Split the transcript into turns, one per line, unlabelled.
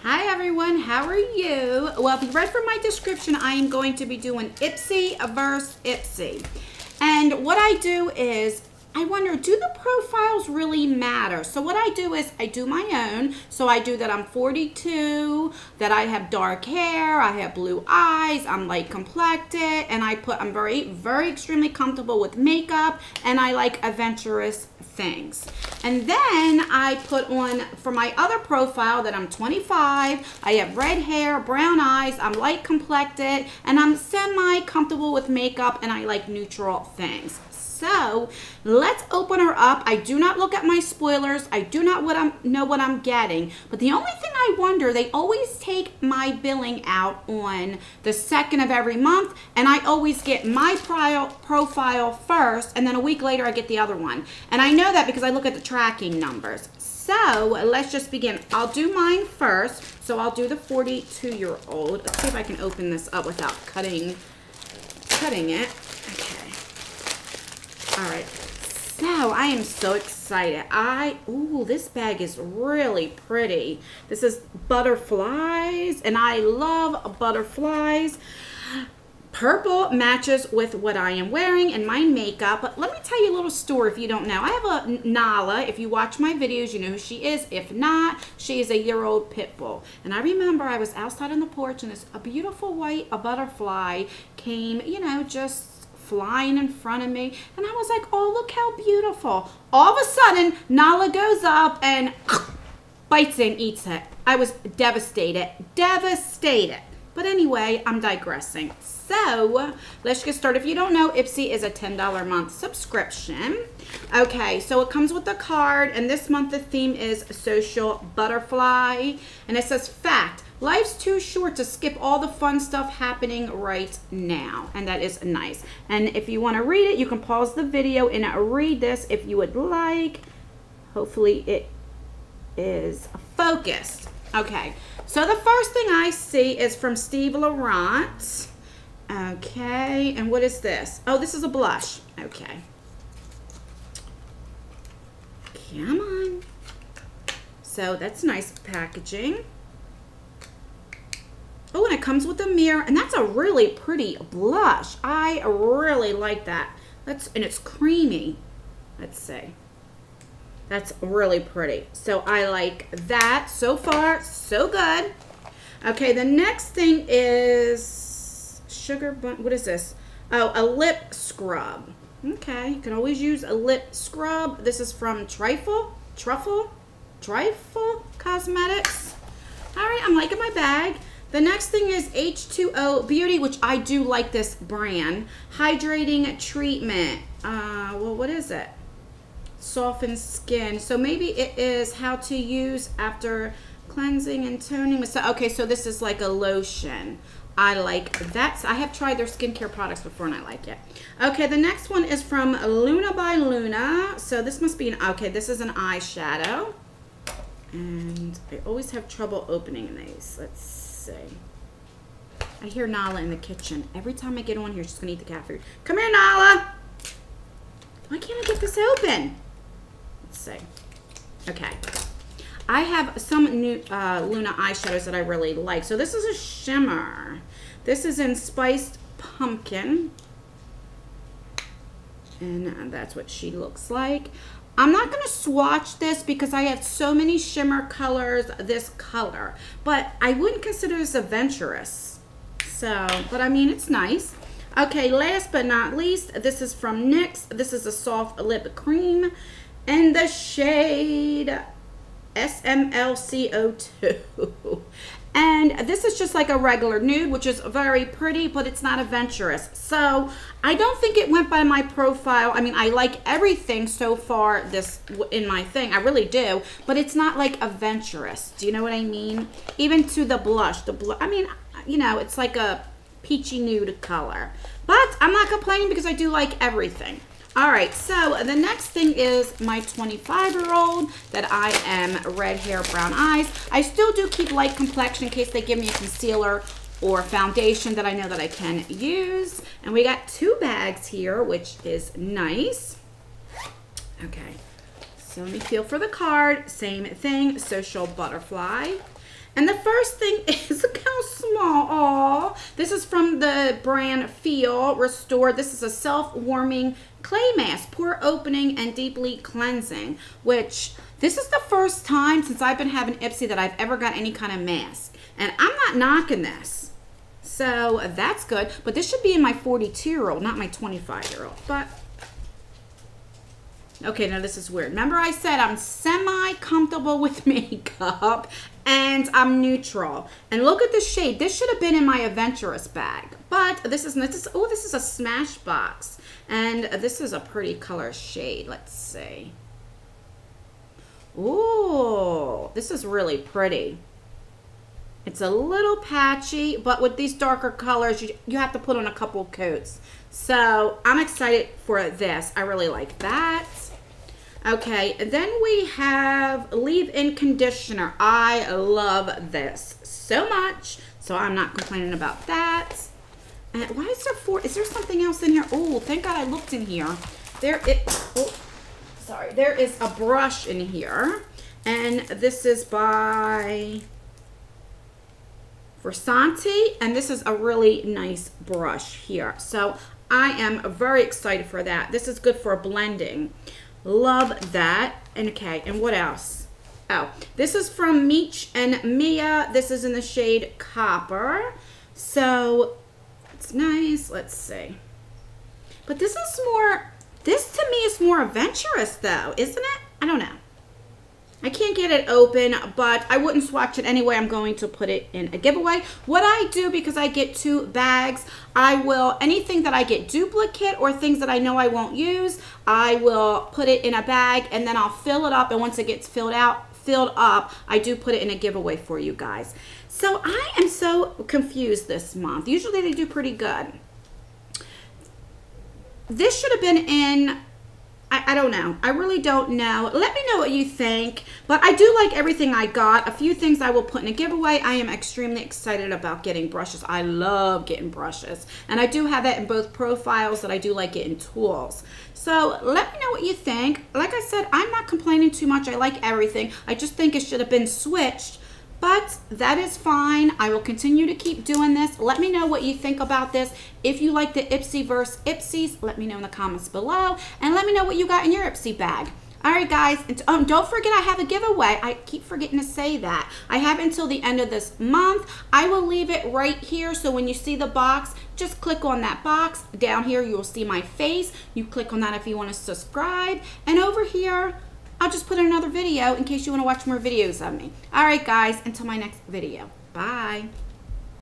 Hi everyone, how are you? Well, if you read from my description, I am going to be doing Ipsy versus Ipsy. And what I do is, I wonder, do the profiles really matter? So what I do is, I do my own. So I do that I'm 42, that I have dark hair, I have blue eyes, I'm light complected, and I'm very extremely comfortable with makeup, and I like adventurous things. And then I put on, for my other profile, that I'm 25, I have red hair, brown eyes, I'm light complected, and I'm semi-comfortable with makeup, and I like neutral things. So let's open her up. I do not look at my spoilers. I do not know what I'm getting. But the only thing I wonder, they always take my billing out on the 2nd of every month, and I always get my profile first, and then a week later I get the other one. And I know that because I look at the tracking numbers. So let's just begin. I'll do mine first. So I'll do the 42-year-old. Let's see if I can open this up without cutting it. Okay. All right, so I am so excited. Ooh, this bag is really pretty. This is butterflies, and I love butterflies. Purple matches with what I am wearing and my makeup. But let me tell you a little story if you don't know. I have a Nala. If you watch my videos, you know who she is. If not, she is a year-old pit bull. And I remember I was outside on the porch, and a beautiful white butterfly came, you know, just flying in front of me, and I was like, oh, look how beautiful. All of a sudden, Nala goes up and bites it and eats it. I was devastated. But anyway, I'm digressing. So let's get started. If you don't know, Ipsy is a $10 a month subscription. Okay, so it comes with a card, and this month the theme is social butterfly, and it says, fact, life's too short to skip all the fun stuff happening right now. And that is nice. And if you want to read it, you can pause the video and read this if you would like. Hopefully it is focused. Okay, so the first thing I see is from Steve Laurent. Okay, and what is this? Oh, this is a blush. Okay. Come on. So that's nice packaging. Oh, and it comes with a mirror, and that's a really pretty blush. I really like that. And it's creamy. Let's see. That's really pretty. So I like that. So far, so good. Okay, the next thing is sugar bun. What is this? Oh, a lip scrub. Okay, you can always use a lip scrub. This is from Truffle Cosmetics. All right, I'm liking my bag. The next thing is H2O Beauty, which I do like this brand. Hydrating treatment. Well, what is it? Soften skin. So maybe it is how to use after cleansing and toning. Okay, so this is like a lotion. I like that. I have tried their skincare products before, and I like it. Okay, the next one is from Luna by Luna. So this must be okay, this is an eyeshadow. And I always have trouble opening these. Let's see. I hear Nala in the kitchen. Every time I get on here, she's gonna eat the cat food. Come here, Nala. Why can't I get this open? Let's see. Okay. I have some new Luna eyeshadows that I really like. So this is a shimmer. This is in Spiced Pumpkin. And that's what she looks like. I'm not going to swatch this because I have so many shimmer colors, this color. But I wouldn't consider this adventurous. So, but I mean, it's nice. Okay, last but not least, this is from NYX. This is a soft lip cream in the shade SMLCO2. And this is just like a regular nude, which is very pretty, but it's not adventurous. So I don't think it went by my profile. I mean, I like everything so far this in my thing. I really do, but it's not like adventurous. Do you know what I mean? Even to the blush. I mean, you know, it's like a peachy nude color. But I'm not complaining because I do like everything. All right, so the next thing is my 25-year-old that I am red hair, brown eyes. I still do keep light complexion in case they give me a concealer or foundation that I know that I can use. And we got 2 bags here, which is nice. Okay, So let me feel for the card. Same thing, social butterfly. And the first thing is, look how small. Aw. This is from the brand Feel Restored. This is a self-warming clay mask, pore opening and deeply cleansing, which this is the first time since I've been having Ipsy that I've ever got any kind of mask. And I'm not knocking this. So that's good. But this should be in my 42-year-old, not my 25-year-old. But okay, now this is weird. Remember I said I'm semi-comfortable with makeup and I'm neutral. And look at the shade. This should have been in my adventurous bag. But this is oh, this is a Smashbox. And this is a pretty color shade. Let's see. Ooh, this is really pretty. It's a little patchy, but with these darker colors, you have to put on a couple coats. So I'm excited for this. I really like that. Okay, then we have leave-in conditioner. I love this so much, so I'm not complaining about that. And why is there four? Is there something else in here? Oh, thank God I looked in here. There is a brush in here, and this is by Versanti, and this is a really nice brush here. So I am very excited for that. This is good for blending. Love that. And okay, and what else? Oh, this is from Meech and Mia. This is in the shade Copper. So it's nice. Let's see. But this is more, this to me is more adventurous though, isn't it? I don't know. I can't get it open, but I wouldn't swatch it anyway. I'm going to put it in a giveaway. What I do, because I get 2 bags, I will, anything that I get duplicate or things that I know I won't use, I will put it in a bag and then I'll fill it up. And once it gets filled up, I do put it in a giveaway for you guys. So I am so confused this month. Usually they do pretty good. This should have been in, I don't know. I really don't know. Let me know what you think. But I do like everything I got. A few things I will put in a giveaway. I am extremely excited about getting brushes. I love getting brushes. And I do have that in both profiles that I do like getting tools. So let me know what you think. Like I said, I'm not complaining too much. I like everything. I just think it should have been switched. But that is fine. I will continue to keep doing this. Let me know what you think about this. If you like the Ipsy versus Ipsies, let me know in the comments below. And let me know what you got in your Ipsy bag. All right, guys. And don't forget I have a giveaway. I keep forgetting to say that. I have until the end of this month. I will leave it right here. So when you see the box, just click on that box. Down here, you will see my face. You click on that if you want to subscribe. And over here, I'll just put in another video in case you want to watch more videos of me. All right, guys, until my next video. Bye.